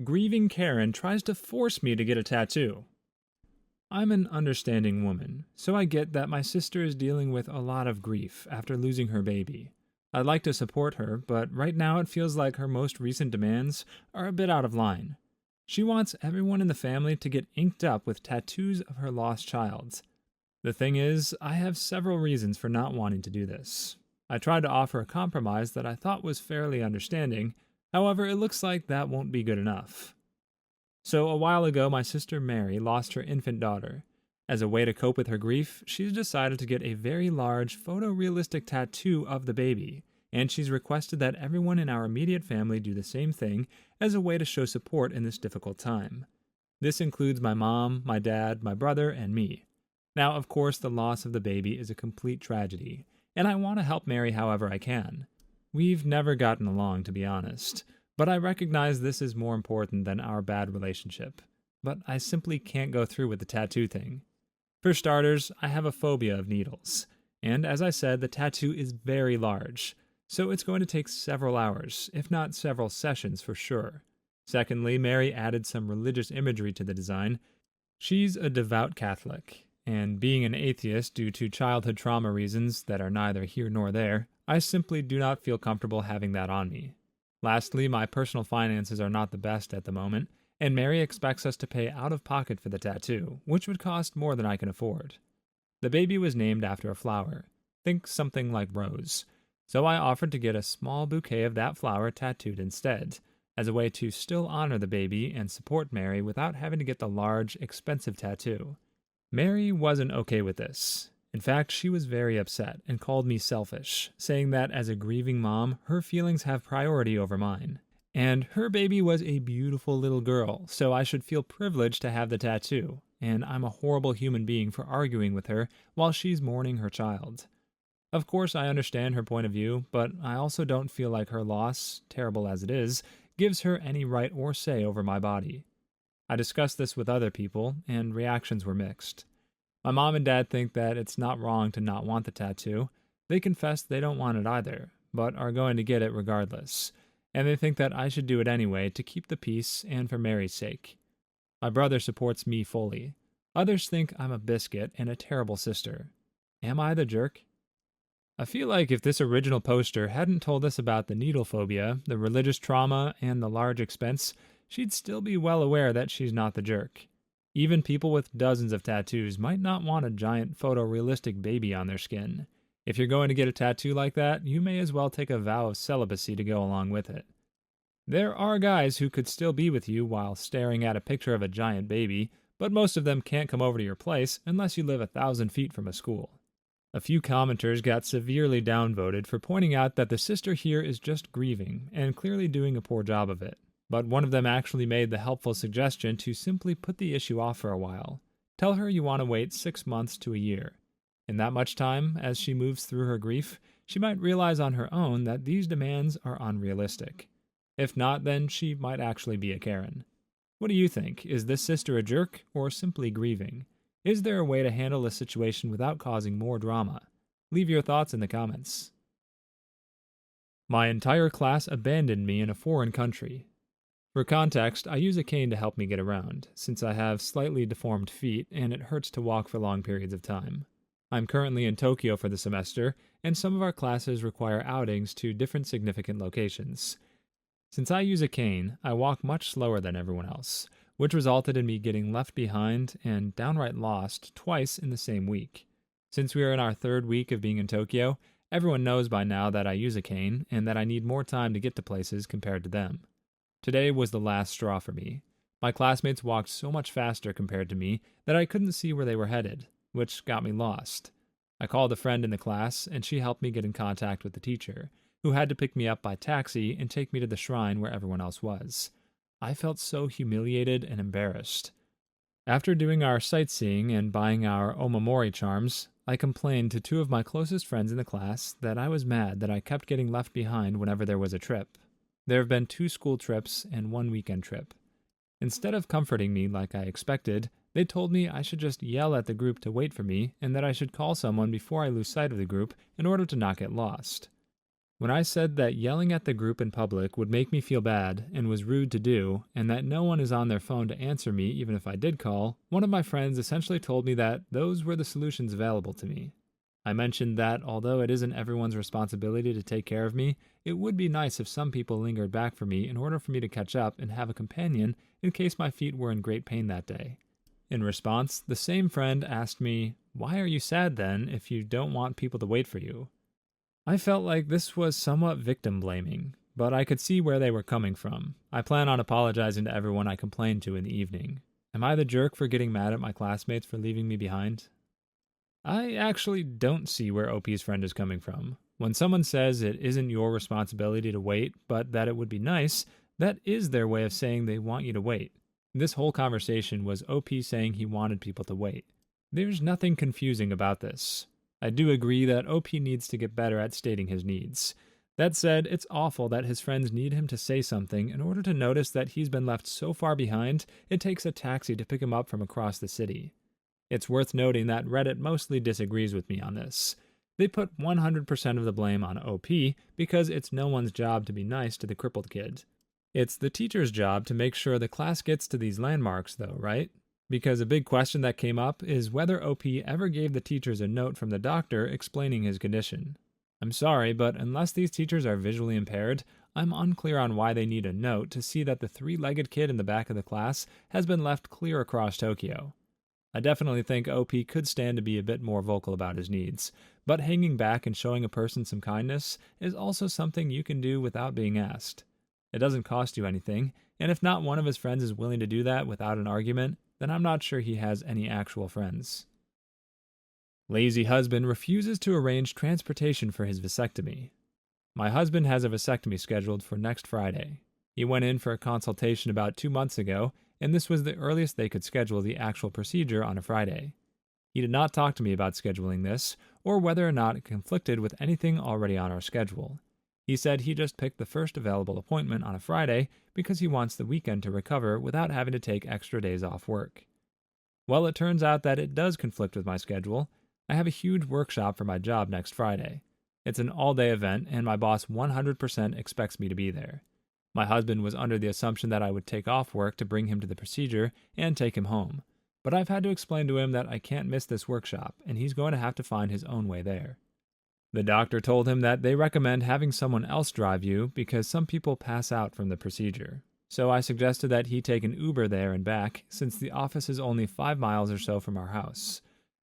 Grieving Karen tries to force me to get a tattoo. I'm an understanding woman, so I get that my sister is dealing with a lot of grief after losing her baby. I'd like to support her, but right now it feels like her most recent demands are a bit out of line. She wants everyone in the family to get inked up with tattoos of her lost child. The thing is, I have several reasons for not wanting to do this. I tried to offer a compromise that I thought was fairly understanding, however, it looks like that won't be good enough. So a while ago, my sister Mary lost her infant daughter. As a way to cope with her grief, she's decided to get a very large photorealistic tattoo of the baby, and she's requested that everyone in our immediate family do the same thing as a way to show support in this difficult time. This includes my mom, my dad, my brother, and me. Now, of course, the loss of the baby is a complete tragedy, and I want to help Mary however I can. We've never gotten along, to be honest, but I recognize this is more important than our bad relationship. But I simply can't go through with the tattoo thing. For starters, I have a phobia of needles, and as I said, the tattoo is very large, so it's going to take several hours, if not several sessions for sure. Secondly, Mary added some religious imagery to the design. She's a devout Catholic, and being an atheist due to childhood trauma reasons that are neither here nor there, I simply do not feel comfortable having that on me. Lastly, my personal finances are not the best at the moment, and Mary expects us to pay out of pocket for the tattoo, which would cost more than I can afford. The baby was named after a flower. Think something like rose. So I offered to get a small bouquet of that flower tattooed instead, as a way to still honor the baby and support Mary without having to get the large, expensive tattoo. Mary wasn't okay with this. In fact, she was very upset and called me selfish, saying that as a grieving mom, her feelings have priority over mine. And her baby was a beautiful little girl, so I should feel privileged to have the tattoo, and I'm a horrible human being for arguing with her while she's mourning her child. Of course, I understand her point of view, but I also don't feel like her loss, terrible as it is, gives her any right or say over my body. I discussed this with other people, and reactions were mixed. My mom and dad think that it's not wrong to not want the tattoo. They confess they don't want it either, but are going to get it regardless. And they think that I should do it anyway to keep the peace and for Mary's sake. My brother supports me fully. Others think I'm a biscuit and a terrible sister. Am I the jerk? I feel like if this original poster hadn't told us about the needle phobia, the religious trauma, and the large expense, she'd still be well aware that she's not the jerk. Even people with dozens of tattoos might not want a giant photorealistic baby on their skin. If you're going to get a tattoo like that, you may as well take a vow of celibacy to go along with it. There are guys who could still be with you while staring at a picture of a giant baby, but most of them can't come over to your place unless you live 1,000 feet from a school. A few commenters got severely downvoted for pointing out that the sister here is just grieving and clearly doing a poor job of it. But one of them actually made the helpful suggestion to simply put the issue off for a while. Tell her you want to wait 6 months to a year. In that much time, as she moves through her grief, she might realize on her own that these demands are unrealistic. If not, then she might actually be a Karen. What do you think? Is this sister a jerk or simply grieving? Is there a way to handle this situation without causing more drama? Leave your thoughts in the comments. My entire class abandoned me in a foreign country. For context, I use a cane to help me get around, since I have slightly deformed feet and it hurts to walk for long periods of time. I'm currently in Tokyo for the semester, and some of our classes require outings to different significant locations. Since I use a cane, I walk much slower than everyone else, which resulted in me getting left behind and downright lost twice in the same week. Since we are in our 3rd week of being in Tokyo, everyone knows by now that I use a cane and that I need more time to get to places compared to them. Today was the last straw for me. My classmates walked so much faster compared to me that I couldn't see where they were headed, which got me lost. I called a friend in the class, and she helped me get in contact with the teacher, who had to pick me up by taxi and take me to the shrine where everyone else was. I felt so humiliated and embarrassed. After doing our sightseeing and buying our omamori charms, I complained to 2 of my closest friends in the class that I was mad that I kept getting left behind whenever there was a trip. There have been 2 school trips and 1 weekend trip. Instead of comforting me like I expected, they told me I should just yell at the group to wait for me and that I should call someone before I lose sight of the group in order to not get lost. When I said that yelling at the group in public would make me feel bad and was rude to do, and that no one is on their phone to answer me even if I did call, one of my friends essentially told me that those were the solutions available to me. I mentioned that although it isn't everyone's responsibility to take care of me, it would be nice if some people lingered back for me in order for me to catch up and have a companion in case my feet were in great pain that day. In response, the same friend asked me, "Why are you sad then if you don't want people to wait for you?" I felt like this was somewhat victim blaming, but I could see where they were coming from. I plan on apologizing to everyone I complained to in the evening. Am I the jerk for getting mad at my classmates for leaving me behind? I actually don't see where OP's friend is coming from. When someone says it isn't your responsibility to wait, but that it would be nice, that is their way of saying they want you to wait. This whole conversation was OP saying he wanted people to wait. There's nothing confusing about this. I do agree that OP needs to get better at stating his needs. That said, it's awful that his friends need him to say something in order to notice that he's been left so far behind it takes a taxi to pick him up from across the city. It's worth noting that Reddit mostly disagrees with me on this. They put 100% of the blame on OP because it's no one's job to be nice to the crippled kid. It's the teacher's job to make sure the class gets to these landmarks though, right? Because a big question that came up is whether OP ever gave the teachers a note from the doctor explaining his condition. I'm sorry, but unless these teachers are visually impaired, I'm unclear on why they need a note to see that the three-legged kid in the back of the class has been left clear across Tokyo. I definitely think OP could stand to be a bit more vocal about his needs, but hanging back and showing a person some kindness is also something you can do without being asked. It doesn't cost you anything, and if not one of his friends is willing to do that without an argument, then I'm not sure he has any actual friends. Lazy husband refuses to arrange transportation for his vasectomy. My husband has a vasectomy scheduled for next Friday. He went in for a consultation about 2 months ago, and this was the earliest they could schedule the actual procedure on a Friday. He did not talk to me about scheduling this, or whether or not it conflicted with anything already on our schedule. He said he just picked the first available appointment on a Friday because he wants the weekend to recover without having to take extra days off work. Well, it turns out that it does conflict with my schedule. I have a huge workshop for my job next Friday. It's an all-day event, and my boss 100% expects me to be there. My husband was under the assumption that I would take off work to bring him to the procedure and take him home, but I've had to explain to him that I can't miss this workshop, and he's going to have to find his own way there. The doctor told him that they recommend having someone else drive you because some people pass out from the procedure. So I suggested that he take an Uber there and back, since the office is only 5 miles or so from our house.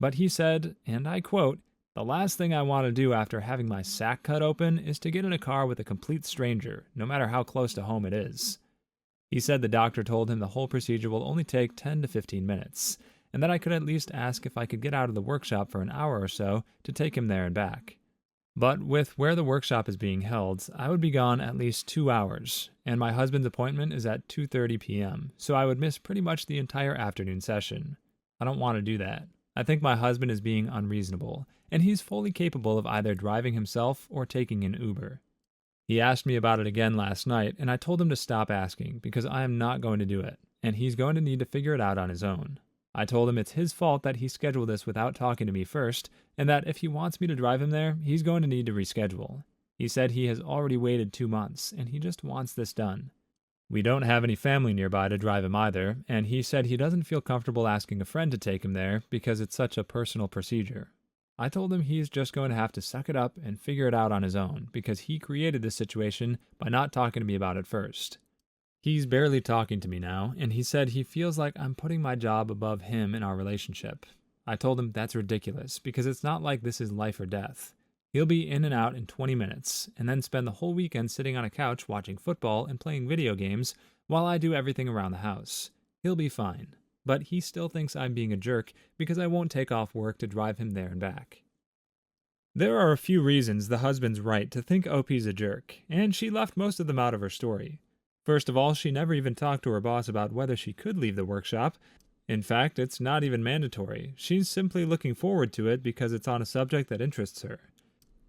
But he said, and I quote, "The last thing I want to do after having my sack cut open is to get in a car with a complete stranger, no matter how close to home it is." He said the doctor told him the whole procedure will only take 10 to 15 minutes, and that I could at least ask if I could get out of the workshop for an hour or so to take him there and back. But with where the workshop is being held, I would be gone at least 2 hours, and my husband's appointment is at 2:30 p.m., so I would miss pretty much the entire afternoon session. I don't want to do that. I think my husband is being unreasonable, and he's fully capable of either driving himself or taking an Uber. He asked me about it again last night, and I told him to stop asking because I am not going to do it, and he's going to need to figure it out on his own. I told him it's his fault that he scheduled this without talking to me first, and that if he wants me to drive him there, he's going to need to reschedule. He said he has already waited 2 months, and he just wants this done. We don't have any family nearby to drive him either, and he said he doesn't feel comfortable asking a friend to take him there because it's such a personal procedure. I told him he's just going to have to suck it up and figure it out on his own because he created this situation by not talking to me about it first. He's barely talking to me now, and he said he feels like I'm putting my job above him in our relationship. I told him that's ridiculous because it's not like this is life or death. He'll be in and out in 20 minutes, and then spend the whole weekend sitting on a couch watching football and playing video games while I do everything around the house. He'll be fine, but he still thinks I'm being a jerk because I won't take off work to drive him there and back. There are a few reasons the husband's right to think OP's a jerk, and she left most of them out of her story. First of all, she never even talked to her boss about whether she could leave the workshop. In fact, it's not even mandatory. She's simply looking forward to it because it's on a subject that interests her.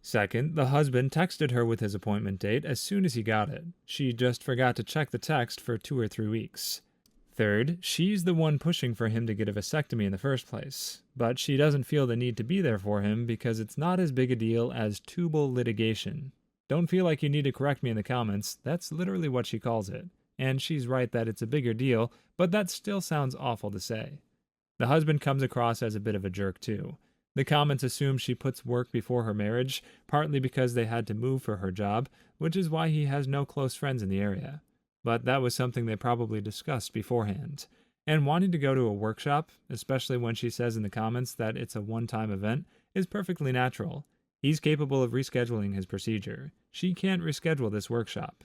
Second, the husband texted her with his appointment date as soon as he got it. She just forgot to check the text for 2 or 3 weeks. Third, she's the one pushing for him to get a vasectomy in the first place, but she doesn't feel the need to be there for him because it's not as big a deal as tubal litigation. Don't feel like you need to correct me in the comments, that's literally what she calls it. And she's right that it's a bigger deal, but that still sounds awful to say. The husband comes across as a bit of a jerk too. The comments assume she puts work before her marriage, partly because they had to move for her job, which is why he has no close friends in the area. But that was something they probably discussed beforehand. And wanting to go to a workshop, especially when she says in the comments that it's a one-time event, is perfectly natural. He's capable of rescheduling his procedure. She can't reschedule this workshop.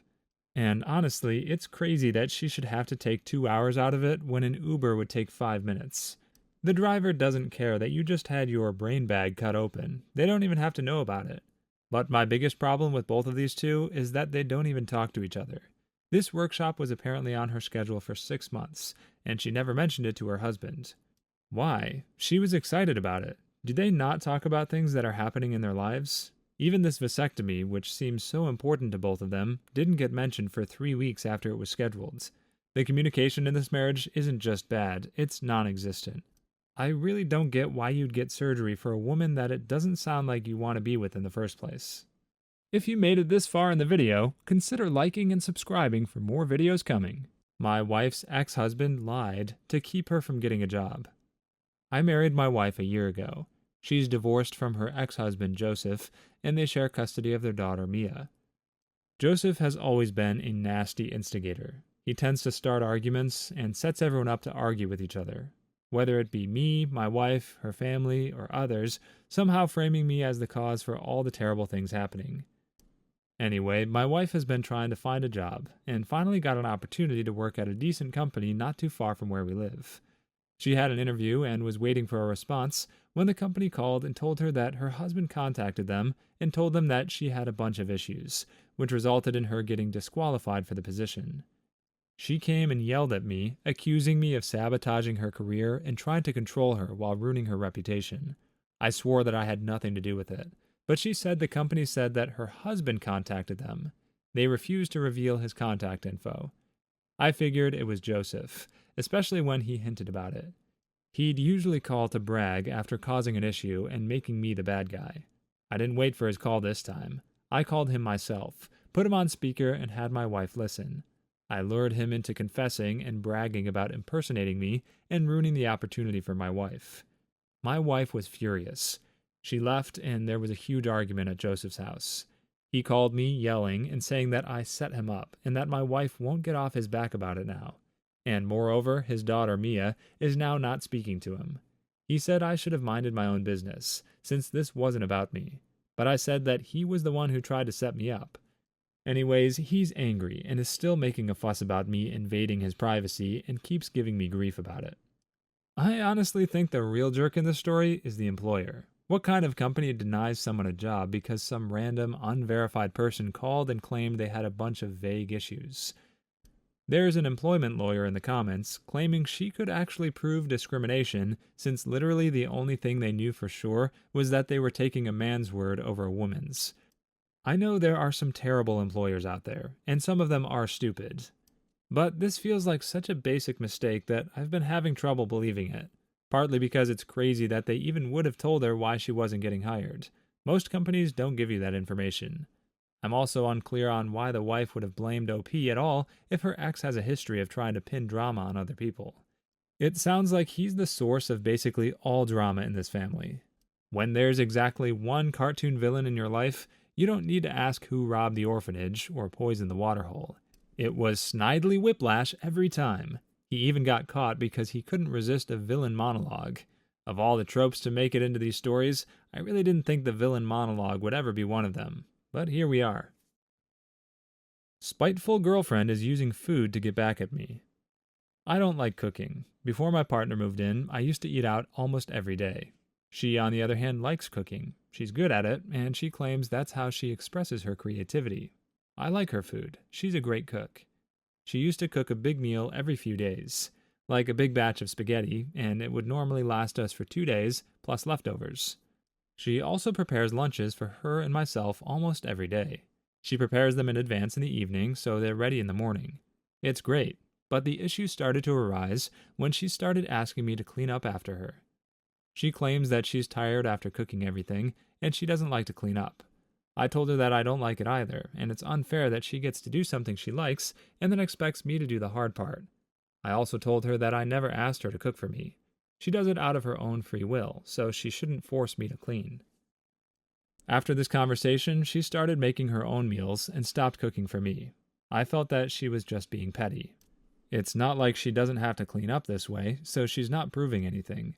And honestly, it's crazy that she should have to take 2 hours out of it when an Uber would take 5 minutes. The driver doesn't care that you just had your brain bag cut open. They don't even have to know about it. But my biggest problem with both of these two is that they don't even talk to each other. This workshop was apparently on her schedule for 6 months, and she never mentioned it to her husband. Why? She was excited about it. Do they not talk about things that are happening in their lives? Even this vasectomy, which seems so important to both of them, didn't get mentioned for 3 weeks after it was scheduled. The communication in this marriage isn't just bad, it's non-existent. I really don't get why you'd get surgery for a woman that it doesn't sound like you want to be with in the first place. If you made it this far in the video, consider liking and subscribing for more videos coming. My wife's ex-husband lied to keep her from getting a job. I married my wife a year ago. She's divorced from her ex-husband Joseph, and they share custody of their daughter Mia. Joseph has always been a nasty instigator. He tends to start arguments and sets everyone up to argue with each other. Whether it be me, my wife, her family, or others, somehow framing me as the cause for all the terrible things happening. Anyway, my wife has been trying to find a job, and finally got an opportunity to work at a decent company not too far from where we live. She had an interview and was waiting for a response when the company called and told her that her husband contacted them and told them that she had a bunch of issues, which resulted in her getting disqualified for the position. She came and yelled at me, accusing me of sabotaging her career and trying to control her while ruining her reputation. I swore that I had nothing to do with it, but she said the company said that her husband contacted them. They refused to reveal his contact info. I figured it was Joseph, especially when he hinted about it. He'd usually call to brag after causing an issue and making me the bad guy. I didn't wait for his call this time. I called him myself, put him on speaker, and had my wife listen. I lured him into confessing and bragging about impersonating me and ruining the opportunity for my wife. My wife was furious. She left, and there was a huge argument at Joseph's house. He called me, yelling and saying that I set him up and that my wife won't get off his back about it now. And moreover, his daughter, Mia, is now not speaking to him. He said I should have minded my own business, since this wasn't about me. But I said that he was the one who tried to set me up. Anyways, he's angry and is still making a fuss about me invading his privacy and keeps giving me grief about it. I honestly think the real jerk in this story is the employer. What kind of company denies someone a job because some random, unverified person called and claimed they had a bunch of vague issues? There's an employment lawyer in the comments claiming she could actually prove discrimination since literally the only thing they knew for sure was that they were taking a man's word over a woman's. I know there are some terrible employers out there, and some of them are stupid. But this feels like such a basic mistake that I've been having trouble believing it. Partly because it's crazy that they even would have told her why she wasn't getting hired. Most companies don't give you that information. I'm also unclear on why the wife would have blamed OP at all if her ex has a history of trying to pin drama on other people. It sounds like he's the source of basically all drama in this family. When there's exactly one cartoon villain in your life, you don't need to ask who robbed the orphanage or poisoned the waterhole. It was Snidely Whiplash every time. He even got caught because he couldn't resist a villain monologue. Of all the tropes to make it into these stories, I really didn't think the villain monologue would ever be one of them. But here we are. Spiteful girlfriend is using food to get back at me. I don't like cooking. Before my partner moved in, I used to eat out almost every day. She, on the other hand, likes cooking. She's good at it, and she claims that's how she expresses her creativity. I like her food. She's a great cook. She used to cook a big meal every few days, like a big batch of spaghetti, and it would normally last us for 2 days, plus leftovers. She also prepares lunches for her and myself almost every day. She prepares them in advance in the evening, so they're ready in the morning. It's great, but the issue started to arise when she started asking me to clean up after her. She claims that she's tired after cooking everything, and she doesn't like to clean up. I told her that I don't like it either, and it's unfair that she gets to do something she likes and then expects me to do the hard part. I also told her that I never asked her to cook for me. She does it out of her own free will, so she shouldn't force me to clean. After this conversation, she started making her own meals and stopped cooking for me. I felt that she was just being petty. It's not like she doesn't have to clean up this way, so she's not proving anything.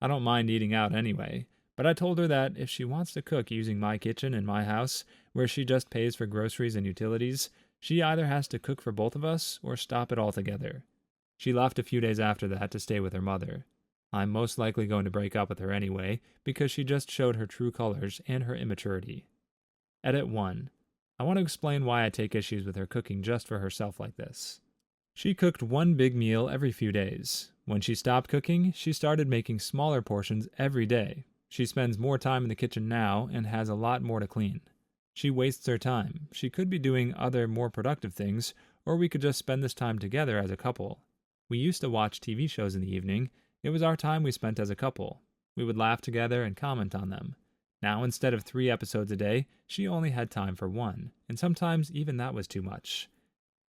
I don't mind eating out anyway, but I told her that if she wants to cook using my kitchen in my house, where she just pays for groceries and utilities, she either has to cook for both of us or stop it altogether. She left a few days after that to stay with her mother. I'm most likely going to break up with her anyway, because she just showed her true colors and her immaturity. Edit 1. I want to explain why I take issues with her cooking just for herself like this. She cooked one big meal every few days. When she stopped cooking, she started making smaller portions every day. She spends more time in the kitchen now and has a lot more to clean. She wastes her time. She could be doing other more productive things, or we could just spend this time together as a couple. We used to watch TV shows in the evening. It was our time we spent as a couple. We would laugh together and comment on them. Now, instead of 3 episodes a day, she only had time for 1, and sometimes even that was too much.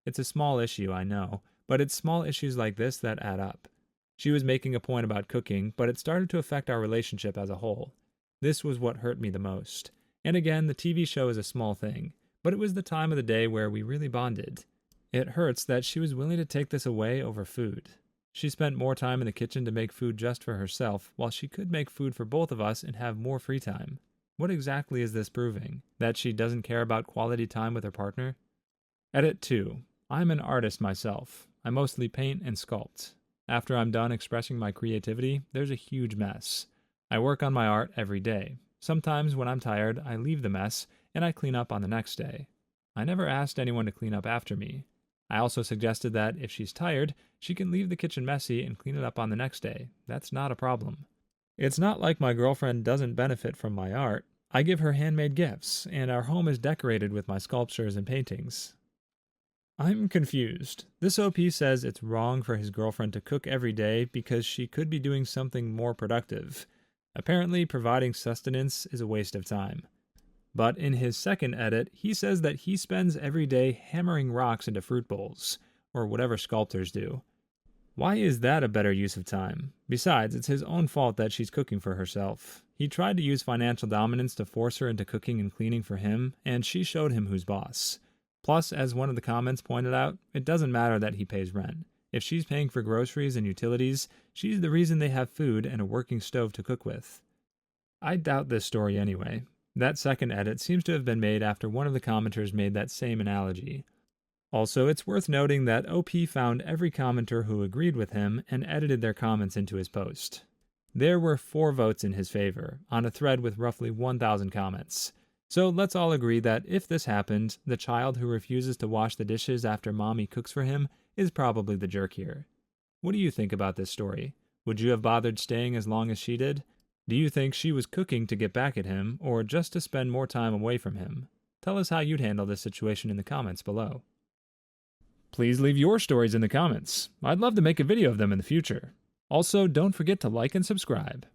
It's a small issue, I know, but it's small issues like this that add up. She was making a point about cooking, but it started to affect our relationship as a whole. This was what hurt me the most. And again, the TV show is a small thing, but it was the time of the day where we really bonded. It hurts that she was willing to take this away over food. She spent more time in the kitchen to make food just for herself, while she could make food for both of us and have more free time. What exactly is this proving? That she doesn't care about quality time with her partner? Edit 2. I'm an artist myself. I mostly paint and sculpt. After I'm done expressing my creativity, there's a huge mess. I work on my art every day. Sometimes when I'm tired, I leave the mess, and I clean up on the next day. I never asked anyone to clean up after me. I also suggested that if she's tired, she can leave the kitchen messy and clean it up on the next day. That's not a problem. It's not like my girlfriend doesn't benefit from my art. I give her handmade gifts, and our home is decorated with my sculptures and paintings. I'm confused. This OP says it's wrong for his girlfriend to cook every day because she could be doing something more productive. Apparently, providing sustenance is a waste of time. But in his second edit, he says that he spends every day hammering rocks into fruit bowls, or whatever sculptors do. Why is that a better use of time? Besides, it's his own fault that she's cooking for herself. He tried to use financial dominance to force her into cooking and cleaning for him, and she showed him who's boss. Plus, as one of the comments pointed out, it doesn't matter that he pays rent. If she's paying for groceries and utilities, she's the reason they have food and a working stove to cook with. I doubt this story anyway. That second edit seems to have been made after one of the commenters made that same analogy. Also, it's worth noting that OP found every commenter who agreed with him and edited their comments into his post. There were 4 votes in his favor, on a thread with roughly 1,000 comments. So let's all agree that if this happened, the child who refuses to wash the dishes after mommy cooks for him is probably the jerk here. What do you think about this story? Would you have bothered staying as long as she did? Do you think she was cooking to get back at him, or just to spend more time away from him? Tell us how you'd handle this situation in the comments below. Please leave your stories in the comments. I'd love to make a video of them in the future. Also, don't forget to like and subscribe.